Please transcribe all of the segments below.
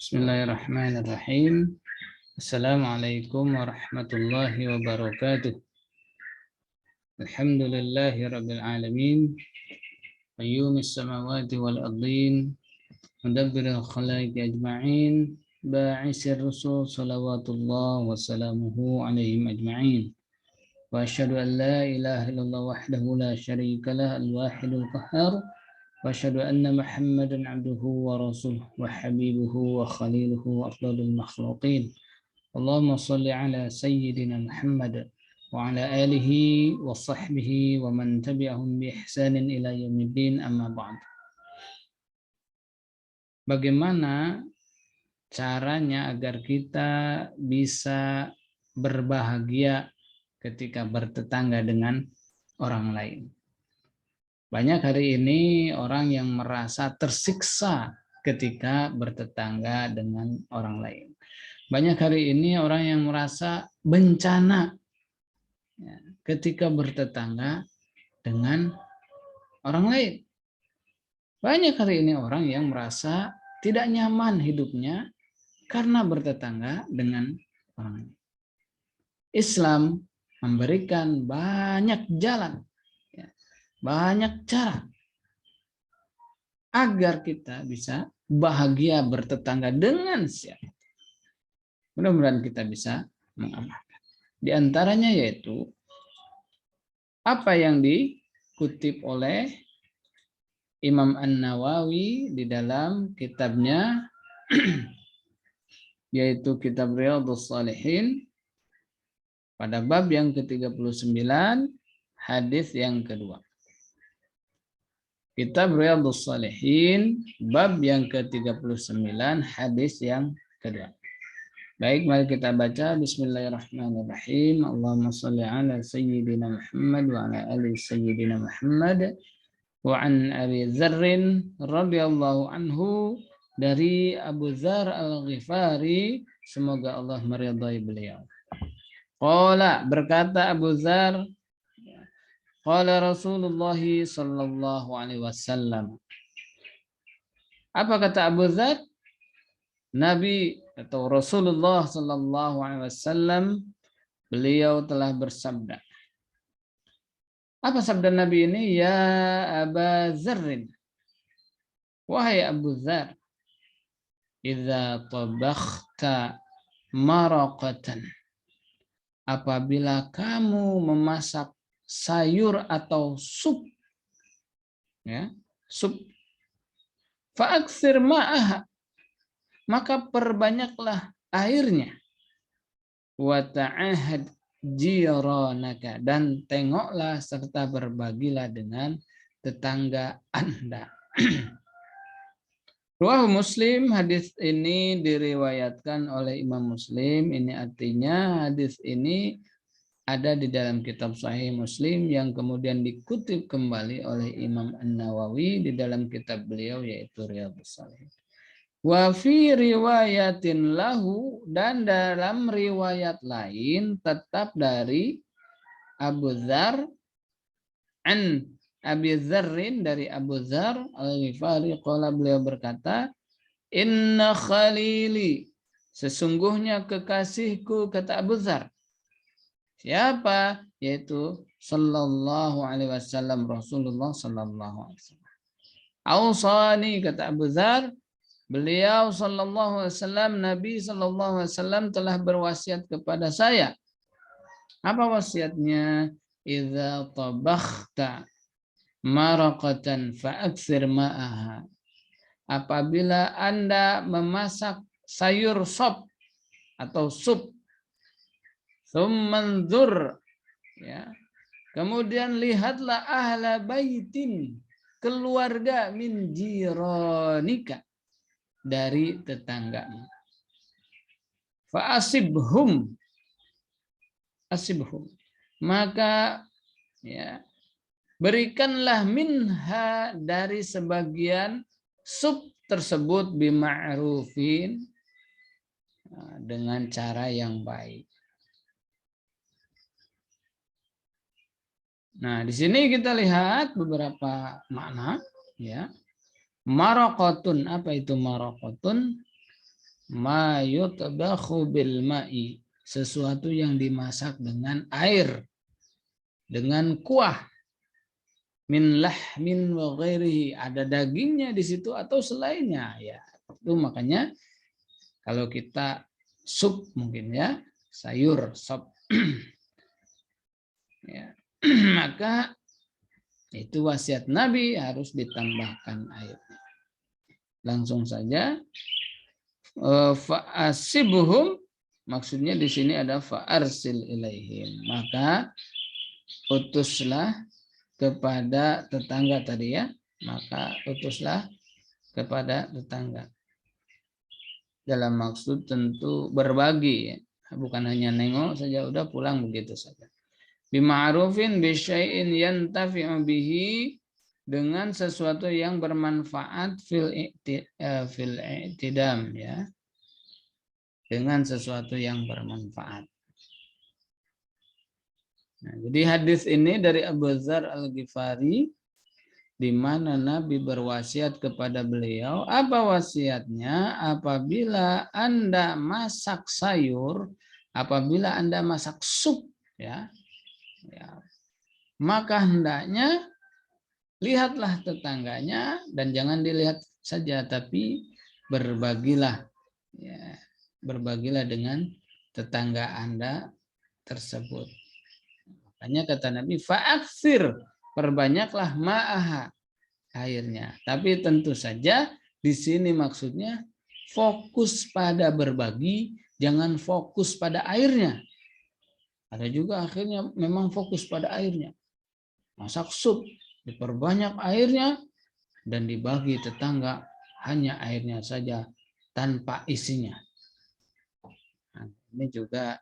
Bismillahirrahmanirrahim. Assalamualaikum warahmatullahi wabarakatuh. Alhamdulillahi rabbil alamin. Qayyumis samawati wal ardin. Mudabbiril khalaiqi ajma'in. Ba'isir rusul salawatullah wa salamuhu alaihim ajma'in. Wa asyhadu an la ilaha illallah wahdahu la syarika lah al-wahidul qahhar. وأشهد أن محمدا عبده ورسوله وحبيبه وخليله وأفضل المخلوقين اللهم صل على سيدنا محمد وعلى آله وصحبه ومن تبعهم بإحسان إلى يوم الدين أما بعد. Bagaimana caranya agar kita bisa berbahagia ketika bertetangga dengan orang lain? Banyak hari ini orang yang merasa tersiksa ketika bertetangga dengan orang lain. Banyak hari ini orang yang merasa bencana ketika bertetangga dengan orang lain. Banyak hari ini orang yang merasa tidak nyaman hidupnya karena bertetangga dengan orang lain. Islam memberikan banyak jalan, banyak cara agar kita bisa bahagia bertetangga dengan siapa. Mudah-mudahan kita bisa mengamalkan. Di antaranya yaitu apa yang dikutip oleh Imam An-Nawawi di dalam kitabnya yaitu kitab Riyadhus Shalihin pada bab yang ke-39 hadis yang kedua. Kitab Riyadhus Shalihin bab yang ke-39 hadis yang kedua. Baik, mari kita baca. Bismillahirrahmanirrahim. Allahumma shalli ala sayyidina Muhammad wa ala ali sayyidina Muhammad wa an Abi Dzarr radhiyallahu anhu, dari Abu Dzar Al-Ghifari, semoga Allah meridhai beliau. Qala, berkata Abu Dzar, qala Rasulullah sallallahu alaihi wasallam. Apa kata Abu Dzar? Nabi atau Rasulullah sallallahu alaihi wasallam beliau telah bersabda. Apa sabda Nabi ini? Ya Aba Dzarr, wahai Abu Dzar, idza tabakhta maraqatan, apabila kamu memasak sayur atau sup, ya, sup, fa'aksir ma'aha, maka perbanyaklah airnya, wa ta'ahad jiranaka, dan tengoklah serta berbagilah dengan tetangga Anda. Riwayat Muslim, hadis ini diriwayatkan oleh Imam Muslim. Ini artinya hadis ini ada di dalam kitab Sahih Muslim yang kemudian dikutip kembali oleh Imam An-Nawawi di dalam kitab beliau yaitu Riyadhus Shalihin. Wa fi riwayatin lahu, dan dalam riwayat lain tetap dari Abu Dzar, an Abi Dzarrin, dari Abu Dzar Al-Ghifari, qala, beliau berkata, inna khalili, sesungguhnya kekasihku, kata Abu Dzar. Siapa? Yaitu sallallahu alaihi wasallam, Rasulullah sallallahu alaihi wasallam. Ausani, kata Abu Dzar, beliau sallallahu alaihi wasallam, Nabi sallallahu alaihi wasallam telah berwasiat kepada saya. Apa wasiatnya? Idza tabakhta maraqatan fa'aktsir ma'aha, apabila Anda memasak sayur sop atau sup, tsummanzur, ya, kemudian lihatlah ahla baitin, keluarga, min jiranika, dari tetanggamu, fa asibhum, maka, ya, berikanlah minha, dari sebagian sup tersebut, bima'rufin, dengan cara yang baik. Nah, di sini kita lihat beberapa makna, ya. Maraqatun, apa itu maraqatun? ma yutbakhu bil ma'i, sesuatu yang dimasak dengan air, dengan kuah, min lahmin wa ghairihi, ada dagingnya di situ atau selainnya ya. Itu makanya kalau kita sup mungkin ya, sayur sop ya, maka itu wasiat Nabi harus ditambahkan air. Langsung saja fa'asibuhum, maksudnya di sini ada fa'arsil ilaihim, maka utuslah kepada tetangga tadi ya, maka utuslah kepada tetangga. Dalam maksud tentu berbagi ya. Bukan hanya nengok saja udah pulang begitu saja. Bima'rufin bisyai'in yantafi'u bihi, dengan sesuatu yang bermanfaat fil i'tidam ya. Dengan sesuatu yang bermanfaat. Nah, jadi hadis ini dari Abu Dzar Al-Ghifari, di mana Nabi berwasiat kepada beliau. Apa wasiatnya? Apabila Anda masak sayur, apabila Anda masak sup ya, maka hendaknya lihatlah tetangganya, dan jangan dilihat saja, tapi berbagilah ya, berbagilah dengan tetangga Anda tersebut. Makanya kata Nabi, fa'aksir, perbanyaklah ma'aha, airnya. Tapi tentu saja di sini maksudnya fokus pada berbagi, jangan fokus pada airnya. Ada juga akhirnya memang fokus pada airnya. Masak sup, diperbanyak airnya, dan dibagi tetangga hanya airnya saja tanpa isinya. Nah, ini juga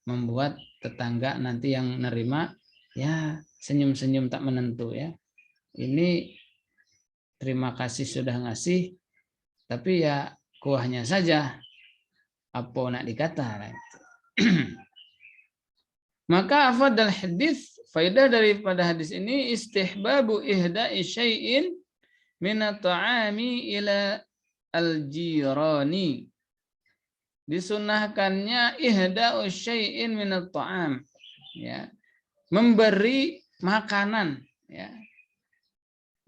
membuat tetangga nanti yang nerima ya senyum-senyum tak menentu ya. Ini terima kasih sudah ngasih, tapi ya kuahnya saja apa nak dikata. Maka afadal hadis, faedah daripada hadis ini, istihbabu ihda'i syai'in minat ta'ami ila al-jirani. Disunahkannya ihda'u syai'in minat ta'am, ya, memberi makanan ya,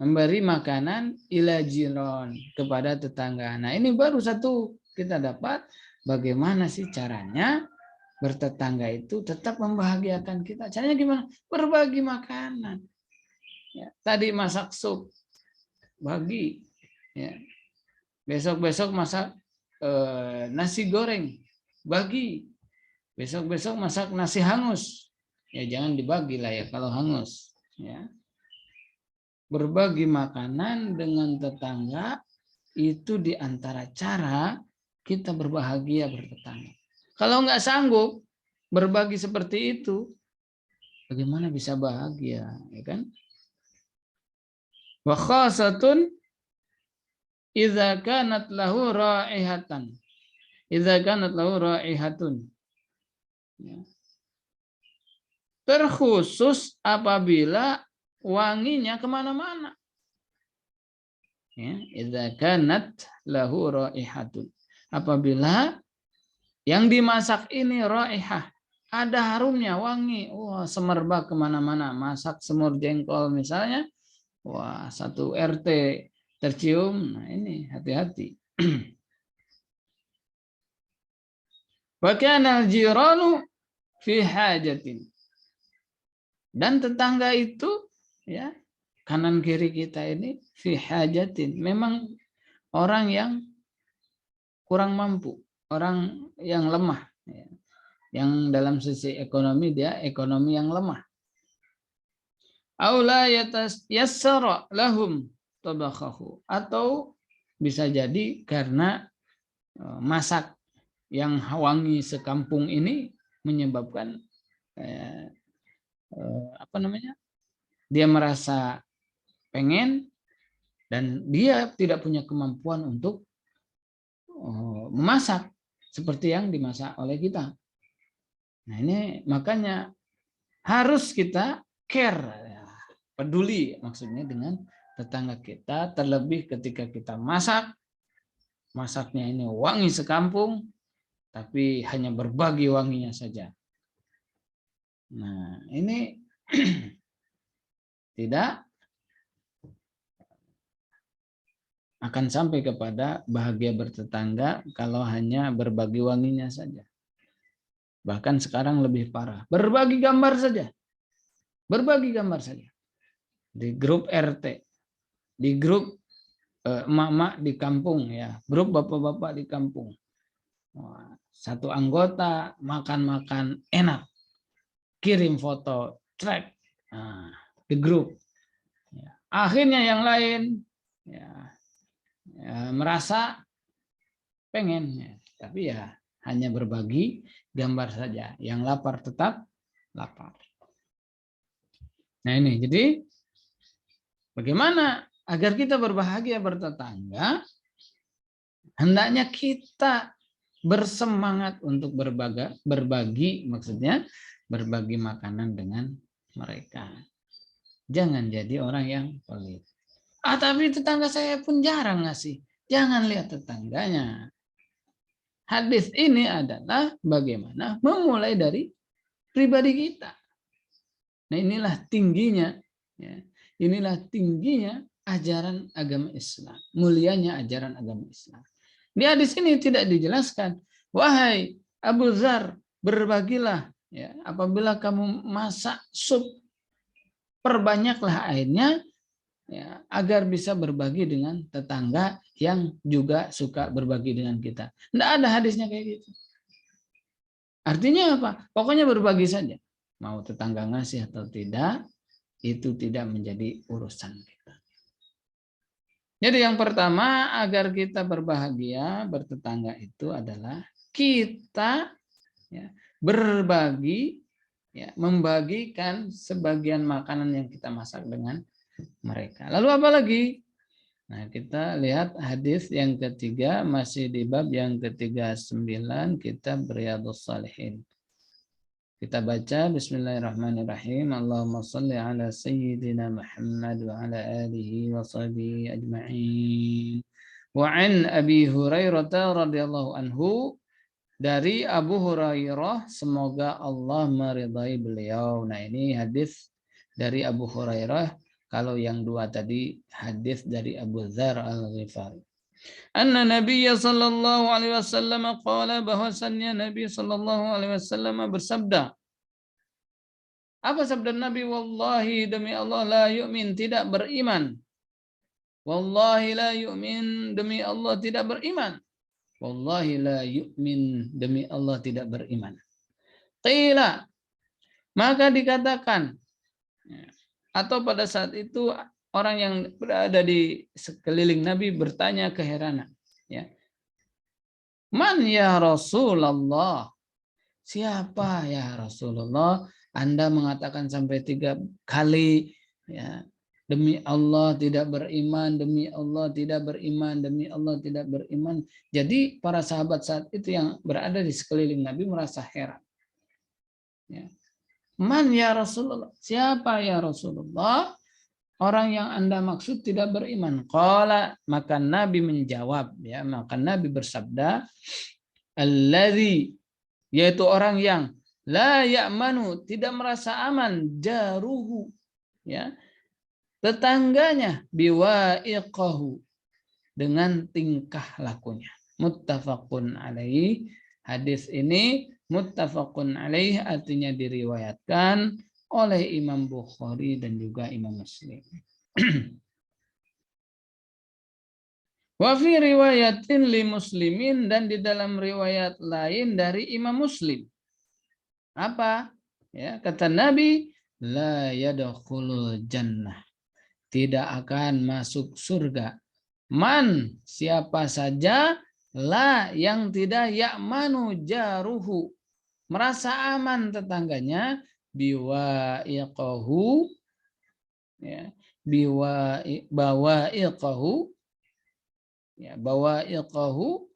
memberi makanan ila jiron, kepada tetangga. Nah, ini baru satu kita dapat bagaimana sih caranya bertetangga itu tetap membahagiakan kita. Caranya gimana? Berbagi makanan. Ya, tadi masak sup, bagi. Ya. Besok-besok masak nasi goreng, bagi. Besok-besok masak nasi hangus. Ya jangan dibagi lah ya kalau hangus. Ya. Berbagi makanan dengan tetangga itu diantara cara kita berbahagia bertetangga. Kalau nggak sanggup berbagi seperti itu, bagaimana bisa bahagia, ya kan? Wa khasatun idza kanat lahu raihatan. Idza kanat lahu raihatun. Ya. Terkhusus apabila wanginya kemana-mana. Ya, idza kanat lahu raihatun. Apabila yang dimasak ini raihah, ada harumnya, wangi, wah semerbak kemana-mana. Masak semur jengkol misalnya, wah satu RT tercium. Nah ini hati-hati. Wa kana al-jiranu fi hajatin. Dan tetangga itu ya kanan kiri kita ini fi hajatin, memang orang yang kurang mampu, orang yang lemah, ya. Yang dalam sisi ekonomi dia ekonomi yang lemah. Aula yassara lahum tabakhahu, atau bisa jadi karena masak yang wangi sekampung ini menyebabkan apa namanya? Dia merasa pengen dan dia tidak punya kemampuan untuk memasak seperti yang dimasak oleh kita. Nah ini makanya harus kita care, peduli maksudnya dengan tetangga kita, terlebih ketika kita masak, masaknya ini wangi sekampung, tapi hanya berbagi wanginya saja. Nah, ini tidak akan sampai kepada bahagia bertetangga kalau hanya berbagi wanginya saja. Bahkan sekarang lebih parah, berbagi gambar saja. Berbagi gambar saja. Di grup RT, di grup emak-emak di kampung, ya, grup bapak-bapak di kampung. Satu anggota makan-makan enak, kirim foto, track di grup. Akhirnya yang lain merasa pengen, tapi ya hanya berbagi gambar saja. Yang lapar tetap lapar. Nah ini, jadi bagaimana agar kita berbahagia bertetangga? Hendaknya kita bersemangat untuk berbagi, maksudnya berbagi makanan dengan mereka. Jangan jadi orang yang pelit. Tapi tetangga saya pun jarang ngasih. Jangan lihat tetangganya. Hadis ini adalah bagaimana memulai dari pribadi kita. Nah inilah tingginya, ya, inilah tingginya ajaran agama Islam, mulianya ajaran agama Islam. Di hadis ini tidak dijelaskan, wahai Abu Dzar, berbagilah, ya, apabila kamu masak sup, perbanyaklah airnya, ya, agar bisa berbagi dengan tetangga yang juga suka berbagi dengan kita. Tidak ada hadisnya kayak gitu. Artinya apa? Pokoknya berbagi saja. Mau tetangga ngasih atau tidak, itu tidak menjadi urusan kita. Jadi yang pertama, agar kita berbahagia bertetangga itu adalah kita, ya, berbagi, ya, membagikan sebagian makanan yang kita masak dengan mereka. Lalu apa lagi? Nah, kita lihat hadis yang ketiga, masih di bab yang ke-39 kitab Riyadhus Shalihin. Kita baca bismillahirrahmanirrahim. Allahumma shalli ala sayyidina Muhammad wa ala alihi wa sahbihi ajma'in. Wa an Abi Hurairah radhiyallahu anhu, dari Abu Hurairah, semoga Allah meridai beliau. Nah, ini hadis dari Abu Hurairah. Kalau yang dua tadi hadis dari Abu Dzar Al-Ghifari. Anna Nabi sallallahu alaihi wasallam qala, bahwasannya Nabi sallallahu alaihi wasallam bersabda. Apa sabda Nabi? Wallahi, demi Allah, la yu'min, tidak beriman. Wallahi la yu'min, demi Allah tidak beriman. Wallahi la yu'min, demi Allah tidak beriman. Qila, maka dikatakan, atau pada saat itu orang yang berada di sekeliling Nabi bertanya keheranan, ya. Man ya Rasulullah? Siapa ya Rasulullah? Anda mengatakan sampai 3 kali, ya, demi Allah tidak beriman, demi Allah tidak beriman, demi Allah tidak beriman. Jadi para sahabat saat itu yang berada di sekeliling Nabi merasa heran. Ya. Man ya Rasulullah? Siapa ya Rasulullah? Orang yang Anda maksud tidak beriman. Qala, maka Nabi menjawab, ya, maka Nabi bersabda, alladzi, yaitu orang yang la ya'manu, tidak merasa aman, jaruhu, ya, tetangganya, biwa'iqahu, dengan tingkah lakunya. Muttafaqun alaih. Hadis ini muttafaqun alaih, artinya diriwayatkan oleh Imam Bukhari dan juga Imam Muslim. Wa fi riwayatin li Muslimin, dan di dalam riwayat lain dari Imam Muslim. Apa? Ya, kata Nabi, la yadkhulul jannah, tidak akan masuk surga. Man, siapa saja, la, yang tidak, ya'manu jaruhu, merasa aman tetangganya, biwa'iqahu, ya, bawa'iqahu, ya, bawa'iqahu,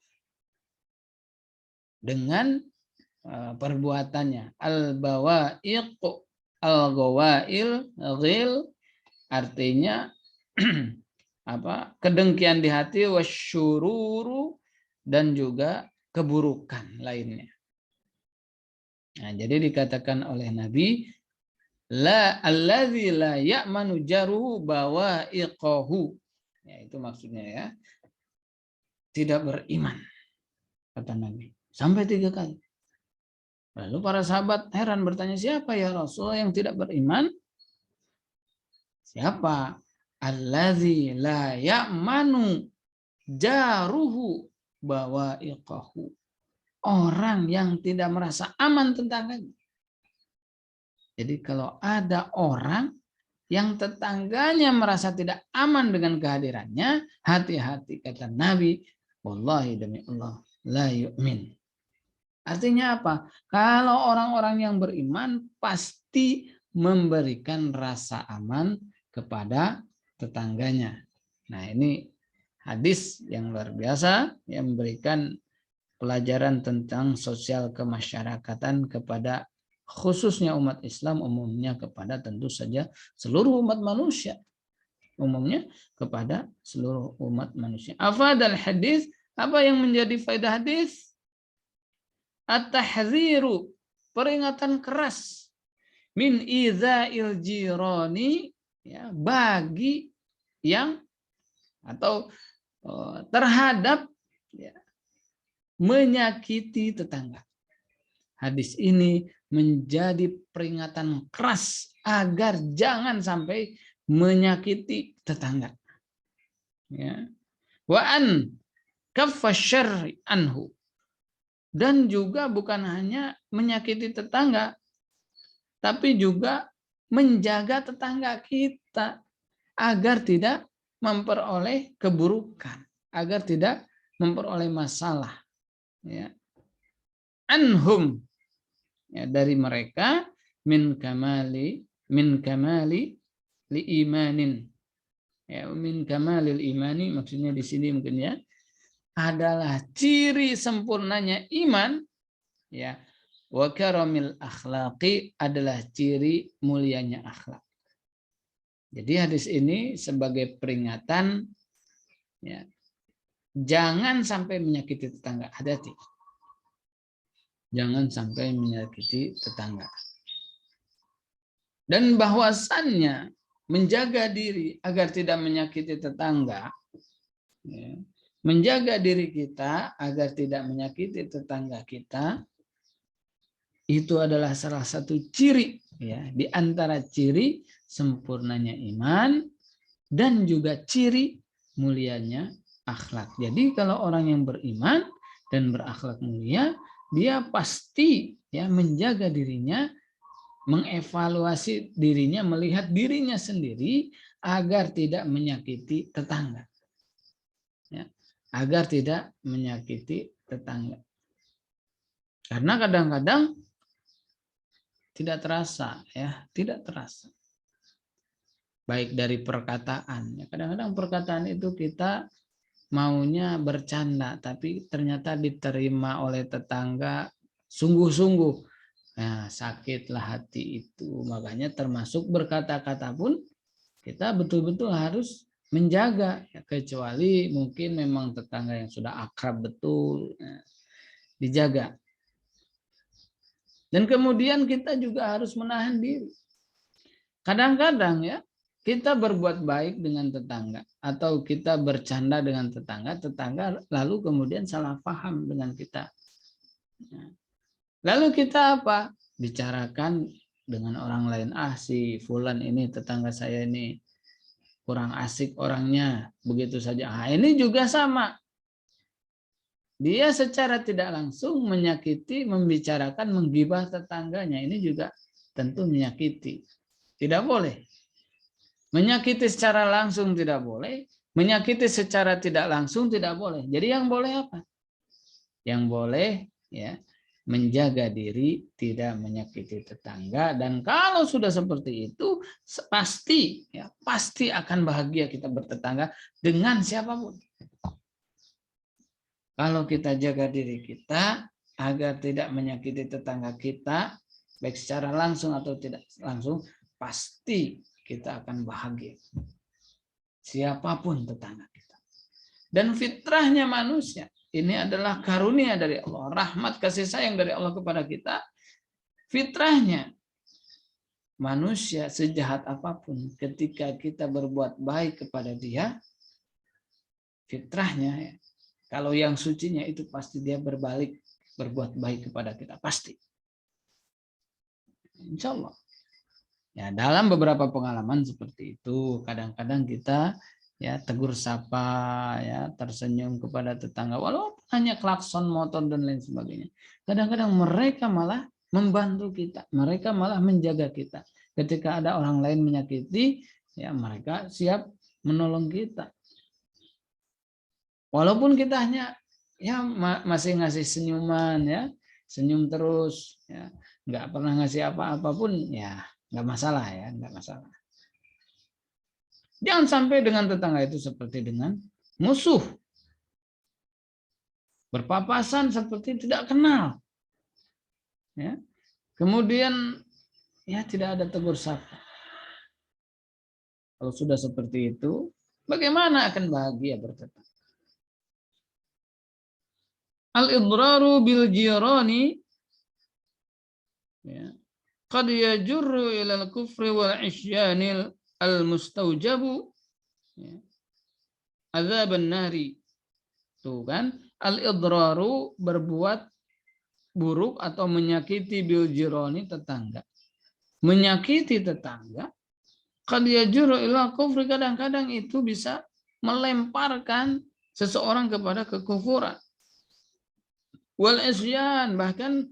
dengan perbuatannya. Al-bawa'iq, al-ghawail, ghil, artinya apa? Kedengkian di hati, wasyururu, dan juga keburukan lainnya. Nah, jadi dikatakan oleh Nabi, la allazi la ya'manu jaruhu bawa'iqahu. Ya, itu maksudnya ya. Tidak beriman, kata Nabi. Sampai 3 kali. Lalu para sahabat heran bertanya, siapa ya Rasulullah yang tidak beriman? Siapa? Allazi la ya'manu jaruhu bawa'iqahu. Orang yang tidak merasa aman tetangganya. Jadi kalau ada orang yang tetangganya merasa tidak aman dengan kehadirannya, hati-hati, kata Nabi, wallahi demi Allah, la yu'min. Artinya apa? Kalau orang-orang yang beriman pasti memberikan rasa aman kepada tetangganya. Nah, ini hadis yang luar biasa yang memberikan pelajaran tentang sosial kemasyarakatan kepada khususnya umat Islam, umumnya kepada tentu saja seluruh umat manusia. Umumnya kepada seluruh umat manusia. Afadal hadis, apa yang menjadi faedah hadis? At-tahziru, peringatan keras, min idza'il jirani, ya, bagi yang atau terhadap, ya, menyakiti tetangga. Hadis ini menjadi peringatan keras agar jangan sampai menyakiti tetangga. Ya. Wa an kaffa syarri anhu. Dan juga bukan hanya menyakiti tetangga, tapi juga menjaga tetangga kita agar tidak memperoleh keburukan, agar tidak memperoleh masalah. Ya. Anhum, ya, dari mereka, min kamali li imanin. Ya, min kamalil imani maksudnya di sini mungkin ya, adalah ciri sempurnanya iman, ya, wa karamil akhlaqi, adalah ciri mulianya akhlak. Jadi hadis ini sebagai peringatan, ya, jangan sampai menyakiti tetangga, hati-hati. Jangan sampai menyakiti tetangga. Dan bahwasannya menjaga diri agar tidak menyakiti tetangga, ya, menjaga diri kita agar tidak menyakiti tetangga kita, itu adalah salah satu ciri, ya, di antara ciri sempurnanya iman dan juga ciri mulianya akhlak. Jadi kalau orang yang beriman dan berakhlak mulia, dia pasti, ya, menjaga dirinya, mengevaluasi dirinya, melihat dirinya sendiri agar tidak menyakiti tetangga. Ya. Agar tidak menyakiti tetangga. Karena kadang-kadang tidak terasa, ya, tidak terasa. Baik dari perkataan. Kadang-kadang perkataan itu kita maunya bercanda, tapi ternyata diterima oleh tetangga sungguh-sungguh. Nah, sakitlah hati itu. Makanya termasuk berkata-kata pun kita betul-betul harus menjaga, ya, kecuali mungkin memang tetangga yang sudah akrab betul, ya, dijaga. Dan kemudian kita juga harus menahan diri. Kadang-kadang, ya, kita berbuat baik dengan tetangga atau kita bercanda dengan tetangga, tetangga lalu kemudian salah paham dengan kita. Lalu kita apa? Bicarakan dengan orang lain, si fulan ini tetangga saya ini kurang asik orangnya, begitu saja. Ini juga sama. Dia secara tidak langsung menyakiti, membicarakan, menggibah tetangganya. Ini juga tentu menyakiti. Tidak boleh. Menyakiti secara langsung tidak boleh. Menyakiti secara tidak langsung tidak boleh. Jadi yang boleh apa? Yang boleh, ya, menjaga diri, tidak menyakiti tetangga, dan kalau sudah seperti itu pasti, ya, pasti akan bahagia kita bertetangga dengan siapapun. Kalau kita jaga diri kita agar tidak menyakiti tetangga kita, baik secara langsung atau tidak langsung, pasti kita akan bahagia. Siapapun tetangga kita. Dan fitrahnya manusia ini adalah karunia dari Allah, rahmat kasih sayang dari Allah kepada kita. Fitrahnya manusia sejahat apapun, ketika kita berbuat baik kepada dia, fitrahnya ya, kalau yang sucinya itu pasti dia berbalik berbuat baik kepada kita, pasti. Insya Allah. Ya, dalam beberapa pengalaman seperti itu, kadang-kadang kita ya tegur sapa, ya tersenyum kepada tetangga, walaupun hanya klakson motor dan lain sebagainya. Kadang-kadang mereka malah membantu kita, mereka malah menjaga kita. Ketika ada orang lain menyakiti, ya mereka siap menolong kita. Walaupun kita hanya ya masih ngasih senyuman, ya senyum terus, ya nggak pernah ngasih apa-apa pun, ya nggak masalah, ya nggak masalah. Jangan sampai dengan tetangga itu seperti dengan musuh, berpapasan seperti tidak kenal, ya kemudian ya tidak ada tegur sapa. Kalau sudah seperti itu, bagaimana akan bahagia bertetangga? Al-idraru bil jirani ya qad yajurru ila al-kufri wal isyanil al-mustaujabu ya, azaban nari. Tuh kan, al-idraru berbuat buruk atau menyakiti bil jirani tetangga. Menyakiti tetangga qad yajurru ila kufri, kadang-kadang itu bisa melemparkan seseorang kepada kekufuran. Wal isyan, bahkan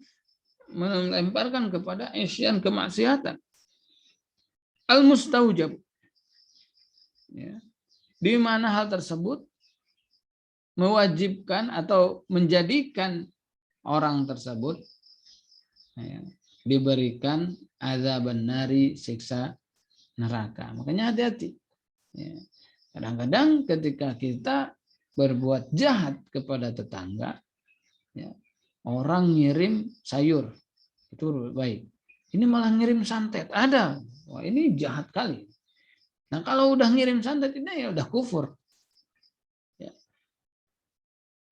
melemparkan kepada isyan, kemaksiatan. Al mustaujab, ya, di mana hal tersebut mewajibkan atau menjadikan orang tersebut ya, diberikan azaban nari, siksa neraka. Makanya hati-hati. Ya. Kadang-kadang ketika kita berbuat jahat kepada tetangga, ya, orang ngirim sayur itu baik, ini malah ngirim santet, ada, wah ini jahat kali. Nah kalau udah ngirim santet ini ya udah kufur, ya.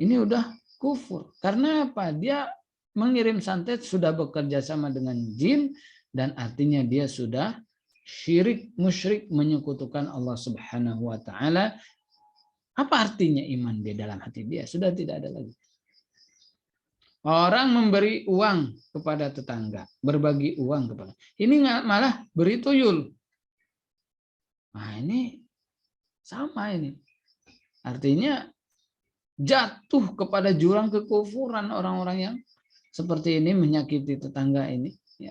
Ini udah kufur karena apa? Dia mengirim santet sudah bekerja sama dengan jin, dan artinya dia sudah syirik, musyrik, menyekutukan Allah Subhanahu wa taala. Apa artinya iman dia dalam hati dia? Sudah tidak ada lagi. Orang memberi uang kepada tetangga, berbagi uang kepada. Ini malah beri tuyul. Nah, ini sama ini. Artinya jatuh kepada jurang kekufuran orang-orang yang seperti ini, menyakiti tetangga ini, ya,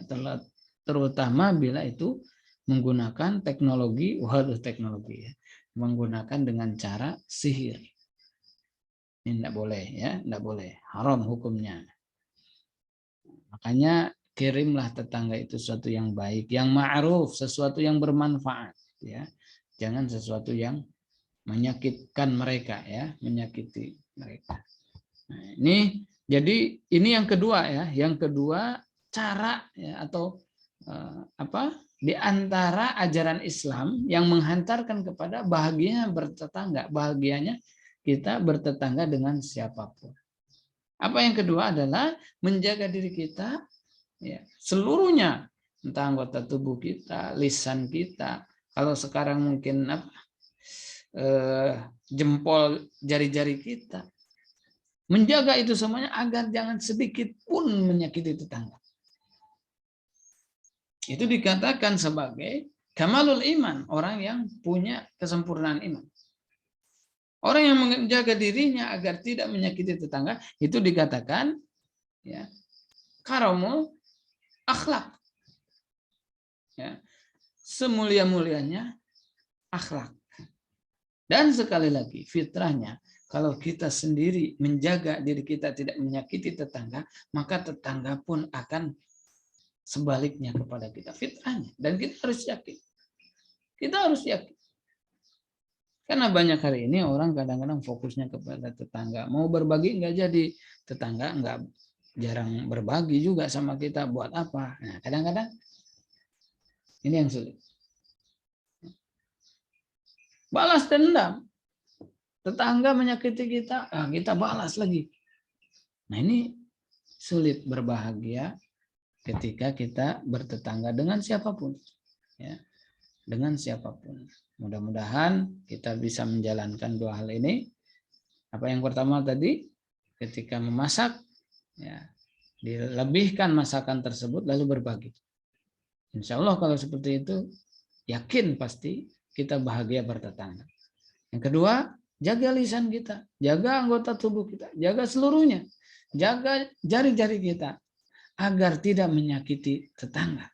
terutama bila itu menggunakan teknologi, teknologi ya, menggunakan dengan cara sihir. Ini tidak boleh, ya, tidak boleh, haram hukumnya. Makanya kirimlah tetangga itu sesuatu yang baik, yang ma'ruf, sesuatu yang bermanfaat, ya. Jangan sesuatu yang menyakitkan mereka, ya, menyakiti mereka. Nah, ini jadi ini yang kedua, ya. Yang kedua, cara ya, atau di antara ajaran Islam yang menghantarkan kepada bahagianya bertetangga, bahagianya kita bertetangga dengan siapapun. Apa yang kedua adalah menjaga diri kita, ya, seluruhnya, entah anggota tubuh kita, lisan kita. Kalau sekarang mungkin jempol jari-jari kita, menjaga itu semuanya agar jangan sedikit pun menyakiti tetangga. Itu dikatakan sebagai kamalul iman, orang yang punya kesempurnaan iman. Orang yang menjaga dirinya agar tidak menyakiti tetangga, itu dikatakan ya, karamul akhlak. Ya, semulia-mulianya akhlak. Dan sekali lagi, fitrahnya, kalau kita sendiri menjaga diri kita tidak menyakiti tetangga, maka tetangga pun akan sebaliknya kepada kita, fitrahnya. Dan kita harus yakin. Kita harus yakin. Karena banyak hari ini orang kadang-kadang fokusnya kepada tetangga. Mau berbagi nggak jadi. Tetangga nggak, jarang berbagi juga sama kita. Buat apa? Nah, kadang-kadang ini yang sulit. Balas dendam. Tetangga menyakiti kita, kita balas lagi. Nah ini sulit berbahagia ketika kita bertetangga dengan siapapun. Ya, dengan siapapun. Mudah-mudahan kita bisa menjalankan dua hal ini. Apa yang pertama tadi, ketika memasak, ya, dilebihkan masakan tersebut lalu berbagi. Insya Allah kalau seperti itu, yakin pasti kita bahagia bertetangga. Yang kedua, jaga lisan kita, jaga anggota tubuh kita, jaga seluruhnya, jaga jari-jari kita agar tidak menyakiti tetangga.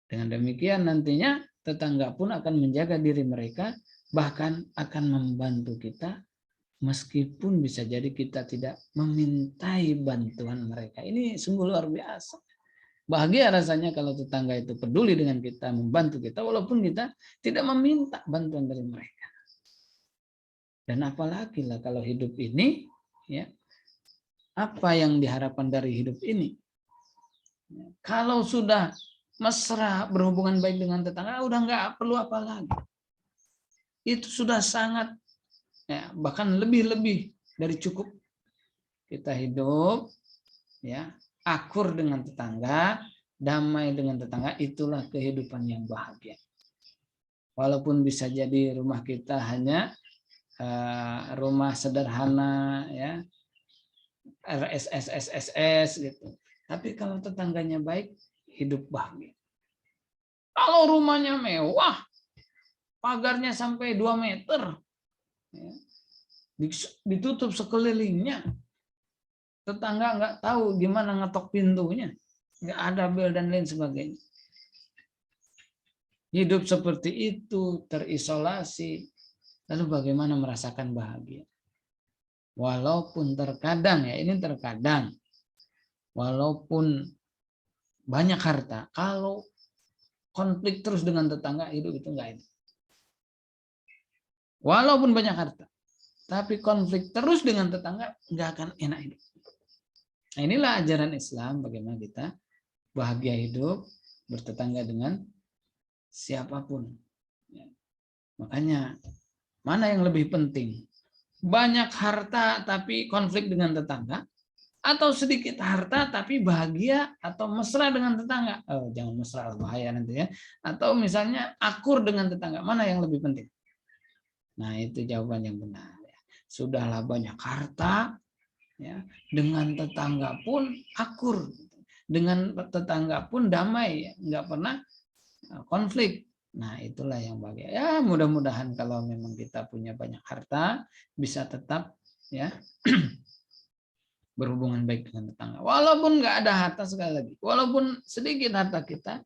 Dengan demikian nantinya tetangga pun akan menjaga diri mereka, bahkan akan membantu kita meskipun bisa jadi kita tidak memintai bantuan mereka. Ini sungguh luar biasa. Bahagia rasanya kalau tetangga itu peduli dengan kita, membantu kita, walaupun kita tidak meminta bantuan dari mereka. Dan apalagi lah kalau hidup ini, ya, apa yang diharapkan dari hidup ini? Kalau sudah mesra berhubungan baik dengan tetangga, udah nggak perlu apa lagi. Itu sudah sangat, ya, bahkan lebih dari cukup. Kita hidup, ya, akur dengan tetangga, damai dengan tetangga, itulah kehidupan yang bahagia. Walaupun bisa jadi rumah kita hanya rumah sederhana, ya, RSS gitu. Tapi kalau tetangganya baik, hidup bahagia. Kalau rumahnya mewah, pagarnya sampai 2 meter, ya, ditutup sekelilingnya, tetangga nggak tahu gimana ngetok pintunya, nggak ada bel dan lain sebagainya. Hidup seperti itu, terisolasi, lalu bagaimana merasakan bahagia? Walaupun terkadang, ya ini terkadang, walaupun banyak harta, kalau konflik terus dengan tetangga, hidup itu enggak enak. Walaupun banyak harta, tapi konflik terus dengan tetangga, enggak akan enak hidup. Nah, inilah ajaran Islam, bagaimana kita bahagia hidup, bertetangga dengan siapapun. Ya. Makanya, mana yang lebih penting? Banyak harta tapi konflik dengan tetangga, atau sedikit harta tapi bahagia atau mesra dengan tetangga? Oh, jangan mesra, bahaya nanti ya. Atau misalnya akur dengan tetangga, mana yang lebih penting? Nah, itu jawaban yang benar. Sudahlah banyak harta, ya, dengan tetangga pun akur, dengan tetangga pun damai, ya, nggak pernah konflik. Nah, itulah yang bahagia. Ya, mudah-mudahan kalau memang kita punya banyak harta, bisa tetap, ya, berhubungan baik dengan tetangga. Walaupun nggak ada harta, sekali lagi, walaupun sedikit harta kita,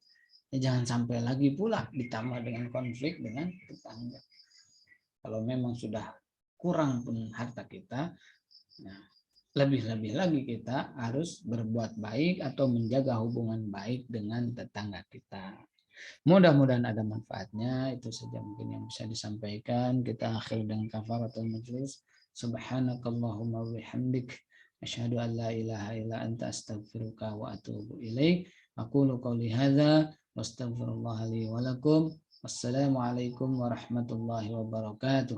ya jangan sampai lagi pula ditambah dengan konflik dengan tetangga. Kalau memang sudah kurang pun harta kita, nah, lebih-lebih lagi kita harus berbuat baik atau menjaga hubungan baik dengan tetangga kita. Mudah-mudahan ada manfaatnya. Itu saja mungkin yang bisa disampaikan. Kita akhir dengan kafaratul majlis. Subhanakallahumma wabihamdik, asyhadu an la ilaha illa anta astaghfiruka wa atubu ilaik. Aqulu qouli hadza wastaghfirullah li wa lakum. Wassalamualaikum warahmatullahi wabarakatuh.